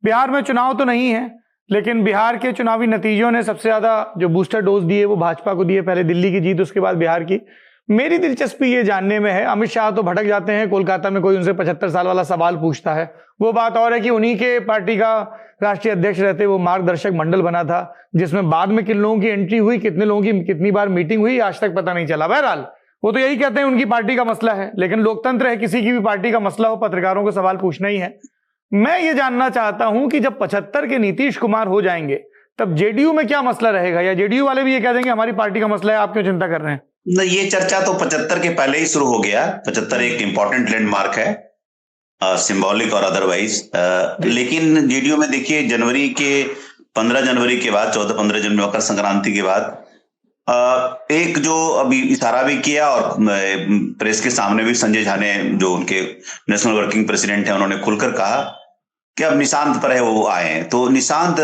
बिहार में चुनाव तो नहीं है, लेकिन बिहार के चुनावी नतीजों ने सबसे ज्यादा जो बूस्टर डोज दिए वो भाजपा को दिए। पहले दिल्ली की जीत, उसके बाद बिहार की। मेरी दिलचस्पी ये जानने में है, अमित शाह तो भटक जाते हैं, कोलकाता में कोई उनसे 75 साल वाला सवाल पूछता है। वो बात और है कि उन्हीं के पार्टी का राष्ट्रीय अध्यक्ष रहते वो मार्गदर्शक मंडल बना था, जिसमें बाद में किन लोगों की एंट्री हुई, कितने लोगों की कितनी बार मीटिंग हुई, आज तक पता नहीं चला। बहरहाल वो तो यही कहते हैं उनकी पार्टी का मसला है, लेकिन लोकतंत्र है, किसी की भी पार्टी का मसला हो पत्रकारों को सवाल पूछना ही है। मैं ये जानना चाहता हूं कि जब 75 के नीतीश कुमार हो जाएंगे तब जेडीयू में क्या मसला रहेगा, या जेडीयू वाले भी ये कह देंगे हमारी पार्टी का मसला है, आप क्यों चिंता कर रहे हैं? नहीं, ये चर्चा तो 75 के पहले ही शुरू हो गया। 75 एक इंपॉर्टेंट लैंडमार्क है, सिंबॉलिक और अदरवाइज। लेकिन जेडीयू में देखिए, जनवरी के 15 जनवरी के बाद, 14-15 जनवरी मकर संक्रांति के बाद एक जो अभी इशारा भी किया और प्रेस के सामने भी संजय झा ने, जो उनके नेशनल वर्किंग प्रेसिडेंट है, उन्होंने खुलकर कहा कि अब निशांत पर है वो आए हैं। तो निशांत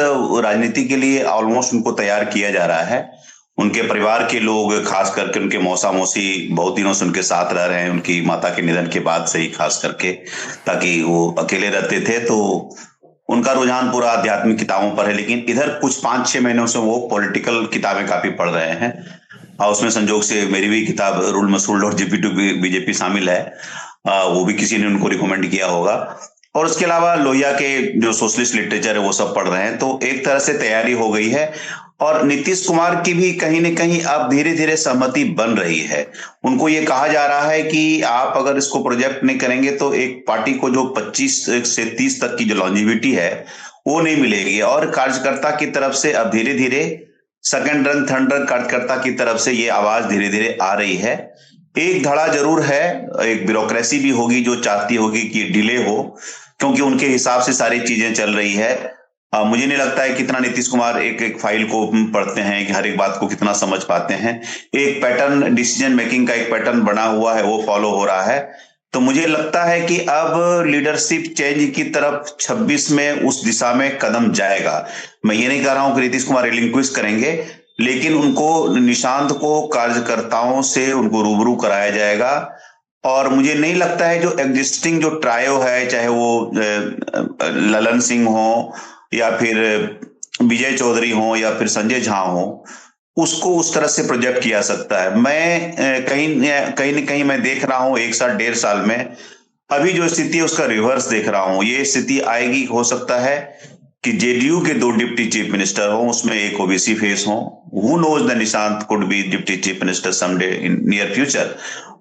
राजनीति के लिए ऑलमोस्ट उनको तैयार किया जा रहा है। उनके परिवार के लोग, खास करके उनके मौसा मौसी बहुत दिनों से उनके साथ रह रहे हैं, उनकी माता के निधन के बाद से ही खास करके, ताकि वो अकेले रहते थे। तो उनका रुझान पूरा आध्यात्मिक किताबों पर है, लेकिन इधर कुछ 5-6 महीनों से वो पॉलिटिकल किताबें काफी पढ़ रहे हैं। और उसमें संजोग से मेरी भी किताब रूल मसूल और जीपी टू बीजेपी शामिल है, वो भी किसी ने उनको रिकमेंड किया होगा। और उसके अलावा लोहिया के जो सोशलिस्ट लिटरेचर है वो सब पढ़ रहे हैं। तो एक तरह से तैयारी हो गई है। और नीतीश कुमार की भी कहीं न कहीं अब धीरे धीरे सहमति बन रही है। उनको ये कहा जा रहा है कि आप अगर इसको प्रोजेक्ट नहीं करेंगे तो एक पार्टी को जो 25 से 30 तक की जो लॉन्जिविटी है वो नहीं मिलेगी। और कार्यकर्ता की तरफ से अब धीरे धीरे सेकंड रन थर्ड रन कार्यकर्ता की तरफ से ये आवाज धीरे धीरे आ रही है। एक धड़ा जरूर है, एक ब्यूरोक्रेसी भी होगी जो चाहती होगी कि डिले हो, क्योंकि उनके हिसाब से सारी चीजें चल रही है। मुझे नहीं लगता है कितना नीतीश कुमार एक एक फाइल को पढ़ते हैं, कि हर एक बात को कितना समझ पाते हैं। एक पैटर्न, डिसीजन मेकिंग का एक पैटर्न बना हुआ है, वो फॉलो हो रहा है। तो मुझे लगता है कि अब लीडरशिप चेंज की तरफ 26 में उस दिशा में कदम जाएगा। मैं ये नहीं कह रहा हूं कि नीतीश कुमार रिलिंक्विश करेंगे, लेकिन उनको, निशांत को कार्यकर्ताओं से उनको रूबरू कराया जाएगा। और मुझे नहीं लगता है जो एग्जिस्टिंग जो ट्रायो है, चाहे वो ललन सिंह हो या फिर विजय चौधरी हो या फिर संजय झा हो, उसको उस तरह से प्रोजेक्ट किया सकता है। मैं कहीं न कहीं मैं देख रहा हूं 1 साल 1.5 साल में अभी जो स्थिति है उसका रिवर्स देख रहा हूं। ये स्थिति आएगी, हो सकता है कि जेडीयू के 2 डिप्टी चीफ मिनिस्टर हो, उसमें एक ओबीसी फेस हो। Who knows the Nishant could be deputy chief minister someday in near future.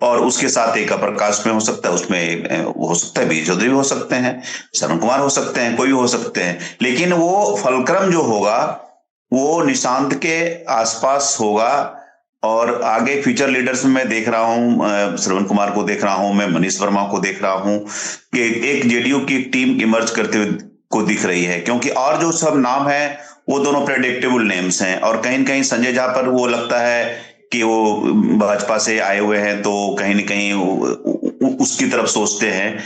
और उसके साथ एक अपर कास्ट में हो सकता है, उसमें हो सकता है विजय चौधरी भी हो सकते हैं, श्रवण कुमार हो सकते हैं, कोई भी हो सकते हैं। लेकिन वो फलक्रम जो होगा वो निशांत के आसपास होगा। और आगे फ्यूचर लीडर्स में मैं देख रहा हूं, श्रवण कुमार को देख रहा हूं, मैं मनीष वर्मा को देख रहा हूं कि एक जेडीयू की टीम इमर्ज करते हुए को दिख रही है। क्योंकि और जो सब नाम है वो दोनों प्रेडिक्टेबल नेम्स हैं। और कहीं न कहीं संजय झा पर वो लगता है कि वो भाजपा से आए हुए हैं, तो कहीं न कहीं उसकी तरफ सोचते हैं।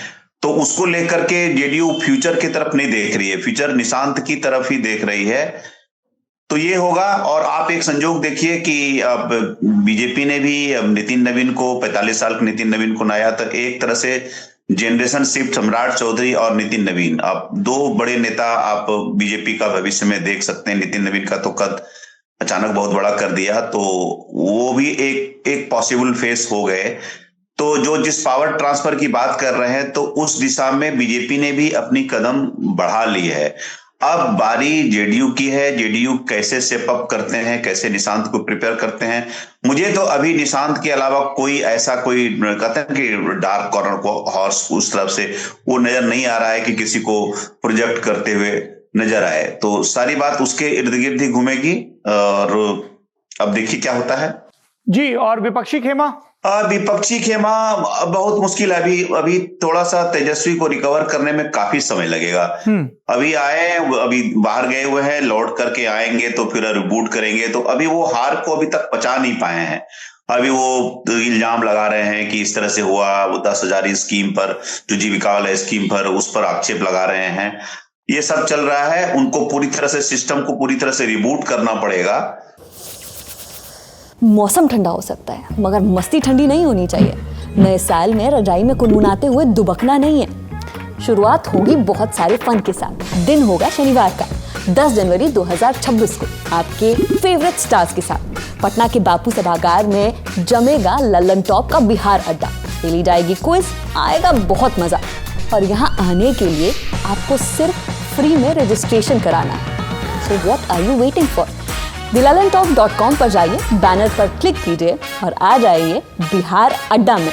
तो उसको लेकर के जेडीयू फ्यूचर की तरफ नहीं देख रही है, फ्यूचर निशांत की तरफ ही देख रही है। तो ये होगा। और आप एक संजोग देखिए कि अब बीजेपी ने भी अब नितिन नवीन को, 45 साल के नितिन नवीन को नया, तक एक तरह से जनरेशन शिफ्ट, सम्राट चौधरी और नितिन नवीन, आप 2 बड़े नेता आप बीजेपी का भविष्य में देख सकते हैं। नितिन नवीन का तो कद अचानक बहुत बड़ा कर दिया, तो वो भी एक पॉसिबल फेस हो गए। तो जो जिस पावर ट्रांसफर की बात कर रहे हैं, तो उस दिशा में बीजेपी ने भी अपनी कदम बढ़ा ली है। अब बारी जेडीयू की है। जेडीयू कैसे स्टेप अप करते हैं, कैसे निशांत को प्रिपेयर करते हैं। मुझे तो अभी निशांत के अलावा कोई ऐसा, कोई कहते हैं कि डार्क कॉर्नर को हॉर्स उस तरफ से वो नजर नहीं आ रहा है कि किसी को प्रोजेक्ट करते हुए नजर आए। तो सारी बात उसके इर्द गिर्द ही घूमेगी। और अब देखिए क्या होता है जी। और विपक्षी खेमा? विपक्षी खेमा बहुत मुश्किल है। अभी थोड़ा सा तेजस्वी को रिकवर करने में काफी समय लगेगा। अभी आए, अभी बाहर गए हुए हैं, लौट करके आएंगे तो फिर रिबूट करेंगे। तो अभी वो हार को अभी तक पचा नहीं पाए हैं। अभी वो इल्जाम लगा रहे हैं कि इस तरह से हुआ, वो 10,000 स्कीम पर, जो जीविका वाला स्कीम पर, उस पर आक्षेप लगा रहे हैं। ये सब चल रहा है। उनको पूरी तरह से सिस्टम को पूरी तरह से रिबूट करना पड़ेगा। मौसम ठंडा हो सकता है, मगर मस्ती ठंडी नहीं होनी चाहिए। नए साल में रजाई में कुनकुनाते हुए दुबकना नहीं है। शुरुआत होगी बहुत सारे फन के साथ। दिन होगा शनिवार का 10 जनवरी 2026 को आपके फेवरेट स्टार्स के साथ पटना के बापू सभागार में जमेगा लल्लन टॉप का बिहार अड्डा। खेली जाएगी क्विज, आएगा बहुत मजा। और यहाँ आने के लिए आपको सिर्फ फ्री में रजिस्ट्रेशन कराना है। So what are you waiting for? thelallantalk.com पर जाइए, बैनर पर क्लिक कीजिए और आ जाइए बिहार अड्डा में।